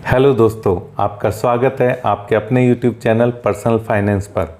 Hello दोस्तों, आपका स्वागत है आपके अपने यूट्यूब चैनल पर्सनल फाइनेंस पर।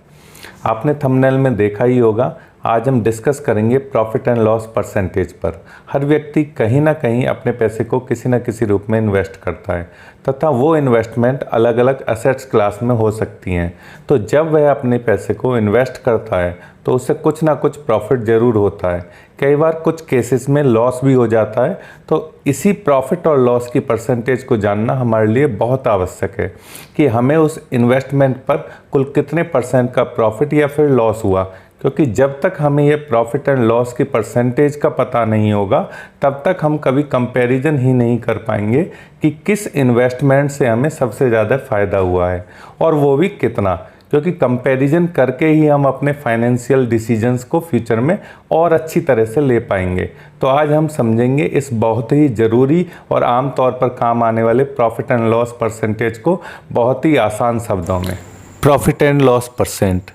आपने थंबनेल में देखा ही होगा, आज हम डिस्कस करेंगे प्रॉफिट एंड लॉस परसेंटेज पर। हर व्यक्ति कहीं ना कहीं अपने पैसे को किसी न किसी रूप में इन्वेस्ट करता है तथा वो इन्वेस्टमेंट अलग अलग असेट्स क्लास में हो सकती हैं। तो जब वह अपने पैसे को इन्वेस्ट करता है तो उससे कुछ ना कुछ प्रॉफिट ज़रूर होता है। कई बार कुछ केसेस में लॉस भी हो जाता है। तो इसी प्रॉफिट और लॉस की परसेंटेज को जानना हमारे लिए बहुत आवश्यक है कि हमें उस इन्वेस्टमेंट पर कुल कितने % का प्रॉफिट या फिर लॉस हुआ। क्योंकि जब तक हमें ये प्रॉफिट एंड लॉस की परसेंटेज का पता नहीं होगा तब तक हम कभी कंपैरिजन ही नहीं कर पाएंगे कि किस इन्वेस्टमेंट से हमें सबसे ज़्यादा फ़ायदा हुआ है और वो भी कितना। क्योंकि कंपैरिजन करके ही हम अपने फाइनेंशियल डिसीजंस को फ्यूचर में और अच्छी तरह से ले पाएंगे। तो आज हम समझेंगे इस बहुत ही ज़रूरी और आम तौर पर काम आने वाले प्रॉफिट एंड लॉस परसेंटेज को बहुत ही आसान शब्दों में। प्रॉफिट एंड लॉस परसेंट,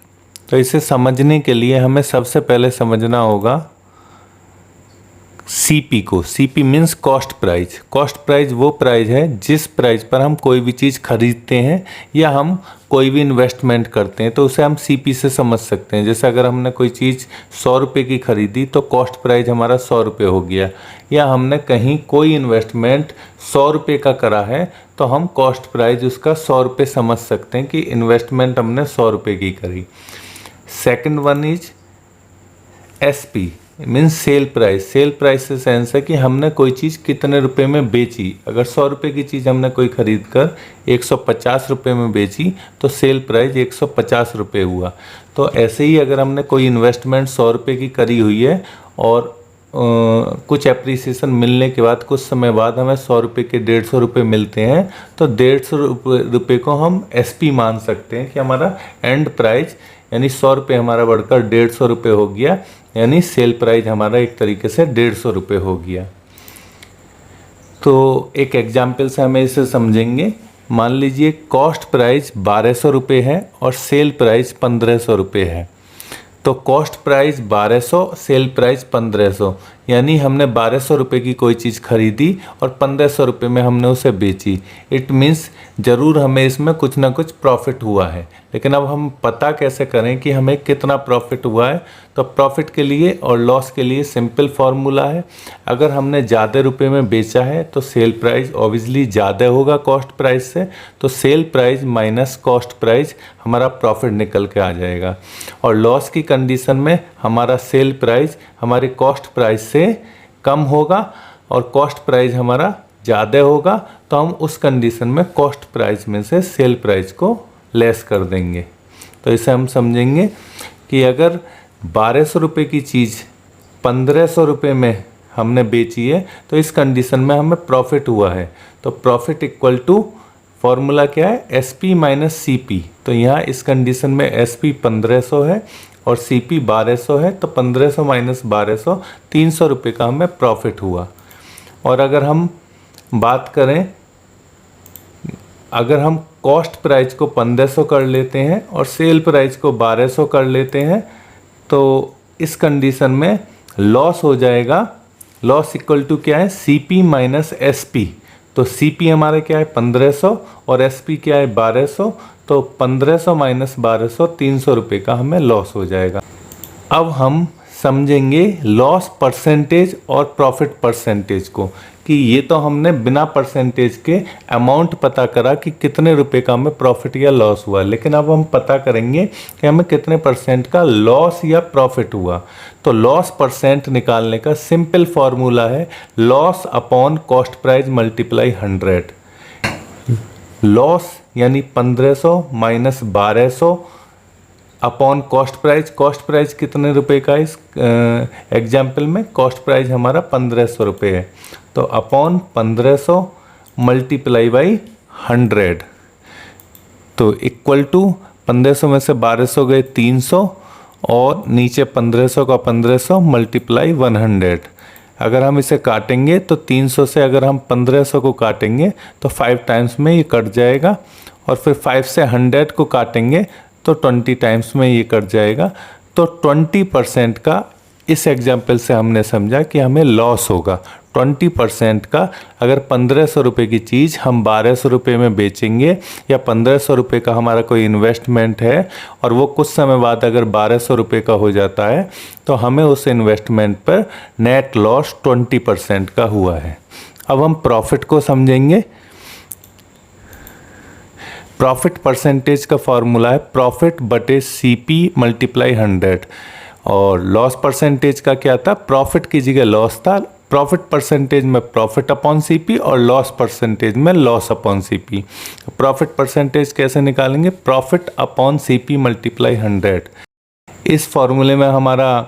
तो इसे समझने के लिए हमें सबसे पहले समझना होगा सीपी को। CP means cost price. Cost price वो प्राइस है जिस प्राइस पर हम कोई भी चीज़ खरीदते हैं या हम कोई भी इन्वेस्टमेंट करते हैं, तो उसे हम सीपी से समझ सकते हैं। जैसे अगर हमने कोई चीज़ 100 रुपये की खरीदी तो कॉस्ट प्राइस हमारा 100 रुपये हो गया, या हमने कहीं कोई इन्वेस्टमेंट 100 रुपये का करा है तो हम कॉस्ट प्राइस उसका 100 रुपये समझ सकते हैं कि इन्वेस्टमेंट हमने 100 रुपये की करी। Second one is SP means sale price. Sale price से सेंस है कि हमने कोई चीज़ कितने रुपए में बेची। अगर 100 रुपये की चीज़ हमने कोई खरीद कर 150 रुपये में बेची तो सेल प्राइस 150 रुपये हुआ। तो ऐसे ही अगर हमने कोई इन्वेस्टमेंट 100 रुपये की करी हुई है और कुछ एप्रिसिएशन मिलने के बाद कुछ समय बाद हमें 100 रुपये के 150 रुपये मिलते हैं, तो 150 रुपये को हम एसपी मान सकते हैं कि हमारा एंड प्राइस, यानी 100 रुपये हमारा बढ़कर 150 रुपये हो गया, यानी सेल प्राइस हमारा एक तरीके से 150 रुपये हो गया। तो एक एग्जाम्पल से हमें इसे समझेंगे। मान लीजिए कॉस्ट प्राइस 1200 रुपये है और सेल प्राइस 1500 रुपये है। तो कॉस्ट प्राइस 1200, सेल प्राइस 1500, यानी हमने 1200 रुपये की कोई चीज़ खरीदी और 1500 रुपये में हमने उसे बेची। इट मीन्स ज़रूर हमें इसमें कुछ ना कुछ प्रॉफिट हुआ है। लेकिन अब हम पता कैसे करें कि हमें कितना प्रॉफिट हुआ है? तो प्रॉफिट के लिए और लॉस के लिए सिंपल फार्मूला है। अगर हमने ज़्यादा रुपए में बेचा है तो सेल प्राइस ऑब्वियसली ज़्यादा होगा कॉस्ट प्राइस से, तो sale price minus cost price हमारा प्रॉफिट निकल के आ जाएगा। और लॉस की कंडीशन में हमारा सेल प्राइस हमारे कॉस्ट प्राइस से कम होगा और कॉस्ट प्राइस हमारा ज़्यादा होगा, तो हम उस कंडीशन में कॉस्ट प्राइस में से सेल प्राइस को लेस कर देंगे। तो इसे हम समझेंगे कि अगर 1200 रुपये की चीज़ 1500 रुपये में हमने बेची है तो इस कंडीशन में हमें प्रॉफिट हुआ है। तो प्रॉफिट इक्वल टू फॉर्मूला क्या है? SP minus CP. तो यहाँ इस कंडीशन में एसपी 1500 है और सीपी 1200 है, तो 1500 माइनस 1200 300 रुपये का हमें प्रॉफिट हुआ। और अगर हम बात करें, अगर हम कॉस्ट प्राइस को 1500 कर लेते हैं और सेल प्राइस को 1200 कर लेते हैं तो इस कंडीशन में लॉस हो जाएगा। लॉस इक्वल टू क्या है? CP minus SP. तो सीपी हमारे क्या है? 1500 और एसपी क्या है? 1200। तो 1500 माइनस 1200 300 रुपये का हमें लॉस हो जाएगा। अब हम समझेंगे लॉस परसेंटेज और प्रॉफिट परसेंटेज को, कि ये तो हमने बिना परसेंटेज के अमाउंट पता करा कि कितने रुपए का हमें प्रॉफिट या लॉस हुआ, लेकिन अब हम पता करेंगे कि हमें कितने % का लॉस या प्रॉफिट हुआ। तो लॉस परसेंट निकालने का सिंपल फॉर्मूला है loss upon cost price multiply 100। Loss यानी 1500 minus 1200 upon cost price. Cost price कितने रुपए का है? इस एग्जाम्पल में कॉस्ट प्राइस हमारा 1500 रुपये है, तो अपॉन 1500 मल्टीप्लाई बाई 100। तो इक्वल टू 1500 में से 1200 गए 300 और नीचे 1500 का 1500 मल्टीप्लाई 100। अगर हम इसे काटेंगे तो 300 से अगर हम 1500 को काटेंगे तो 5 टाइम्स में ये कट जाएगा, और फिर 5 से 100 को काटेंगे तो 20 टाइम्स में ये कट जाएगा। तो 20% का इस एग्जाम्पल से हमने समझा कि हमें लॉस होगा। 20% का, अगर 1500 रुपये की चीज़ हम 1200 रुपये में बेचेंगे या 1500 रुपये का हमारा कोई इन्वेस्टमेंट है और वो कुछ समय बाद अगर 1200 रुपये का हो जाता है तो हमें उस इन्वेस्टमेंट पर नेट लॉस 20% का हुआ है। अब हम प्रॉफिट को समझेंगे। प्रॉफिट परसेंटेज का फॉर्मूला है प्रॉफिट बटे CP मल्टीप्लाई 100, और लॉस परसेंटेज का क्या था, प्रॉफिट की जगह लॉस था। प्रॉफिट परसेंटेज में प्रॉफिट अपॉन CP और लॉस परसेंटेज में loss upon CP। Profit percentage कैसे निकालेंगे, प्रॉफिट अपॉन CP मल्टीप्लाई 100। इस फॉर्मूले में हमारा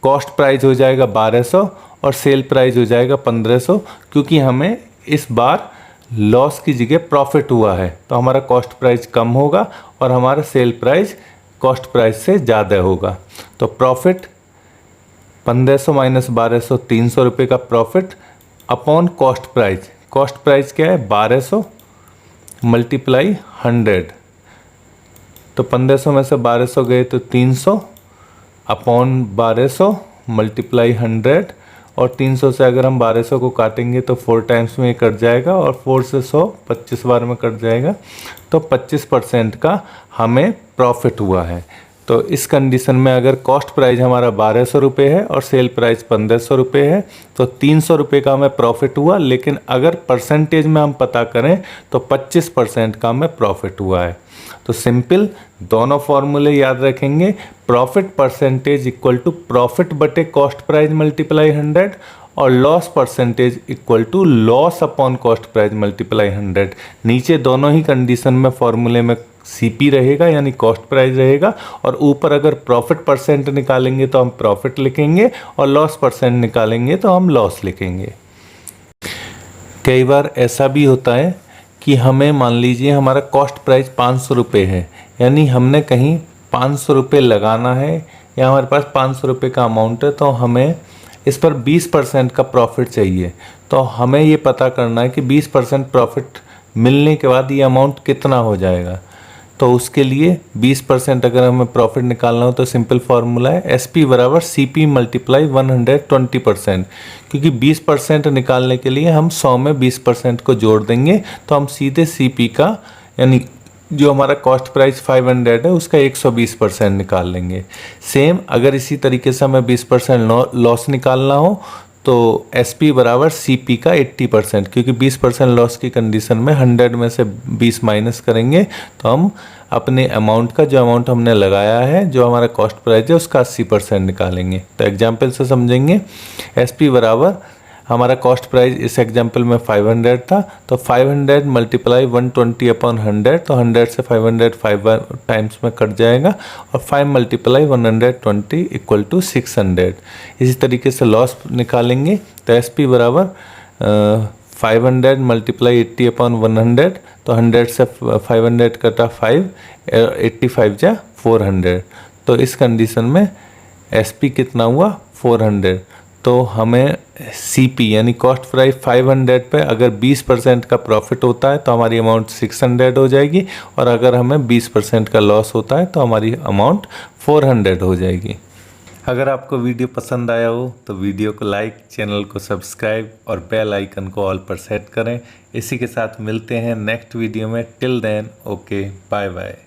कॉस्ट प्राइस हो जाएगा 1200 और सेल प्राइस हो जाएगा 1500, क्योंकि हमें इस बार लॉस की जगह प्रॉफिट हुआ है तो हमारा कॉस्ट प्राइस कम होगा और हमारा सेल प्राइस कॉस्ट प्राइस से ज़्यादा होगा। तो प्रॉफिट 1500 माइनस 1200 300 रुपये का profit upon cost price. Cost price क्या है 1200 मल्टीप्लाई 100, तो 1500 में से 1200 गए तो 300 अपॉन 1200 मल्टीप्लाई 100, और 300 से अगर हम 1200 को काटेंगे तो 4 टाइम्स में कट जाएगा और 4 से 100 25 बार में कट जाएगा, तो 25% का हमें प्रॉफिट हुआ है। तो इस कंडीशन में अगर कॉस्ट प्राइस हमारा 1200 रुपये है और सेल प्राइस 1500 रुपये है तो 300 रुपये का हमें प्रॉफिट हुआ, लेकिन अगर परसेंटेज में हम पता करें तो 25% का हमें प्रॉफिट हुआ है। तो सिंपल दोनों फॉर्मूले याद रखेंगे, profit percentage equal to profit बटे कॉस्ट प्राइस मल्टीप्लाई 100 और loss percentage equal to loss upon cost price multiply 100। नीचे दोनों ही कंडीशन में फॉर्मूले में CP रहेगा यानी कॉस्ट प्राइस रहेगा, और ऊपर अगर प्रॉफिट परसेंट निकालेंगे तो हम प्रॉफिट लिखेंगे और लॉस परसेंट निकालेंगे तो हम लॉस लिखेंगे। कई बार ऐसा भी होता है कि हमें मान लीजिए हमारा कॉस्ट प्राइस 500 रुपये है, यानी हमने कहीं 500 रुपये लगाना है या हमारे पास 500 रुपये का अमाउंट है, तो हमें इस पर 20% का प्रॉफिट चाहिए। तो हमें ये पता करना है कि 20% प्रॉफिट मिलने के बाद ये अमाउंट कितना हो जाएगा। तो उसके लिए 20% अगर हमें प्रॉफिट निकालना हो तो सिंपल फार्मूला है SP बराबर CP मल्टीप्लाई 120%, क्योंकि 20% निकालने के लिए हम 100 में 20% को जोड़ देंगे तो हम सीधे CP का यानी जो हमारा कॉस्ट प्राइस 500 है उसका 120% निकाल लेंगे। सेम अगर इसी तरीके से हमें 20% लॉस निकालना हो तो SP बराबर CP का 80%, क्योंकि 20% लॉस की कंडीशन में 100 में से 20 माइनस करेंगे तो हम अपने अमाउंट का जो अमाउंट हमने लगाया है जो हमारा कॉस्ट प्राइस है उसका 80% निकालेंगे। तो एग्जाम्पल से समझेंगे, SP बराबर हमारा कॉस्ट प्राइस इस एग्जाम्पल में 500 था, तो 500 मल्टीप्लाई 120 अपॉन 100, तो 100 से 500 5 टाइम्स में कट जाएगा और 5 मल्टीप्लाई 120 इक्वल टू 600। इसी तरीके से लॉस निकालेंगे तो SP बराबर 500 मल्टीप्लाई 80 अपॉन 100, तो 100 से 500 कटा 5, 85 जा 400। तो इस कंडीशन में SP कितना हुआ 400। तो हमें CP यानी कॉस्ट प्राइस 500 पे अगर 20% का प्रॉफिट होता है तो हमारी अमाउंट 600 हो जाएगी, और अगर हमें 20% का लॉस होता है तो हमारी अमाउंट 400 हो जाएगी। अगर आपको वीडियो पसंद आया हो तो वीडियो को लाइक, चैनल को सब्सक्राइब और बेल आइकन को ऑल पर सेट करें। इसी के साथ मिलते हैं नेक्स्ट वीडियो में। Till then okay, bye bye.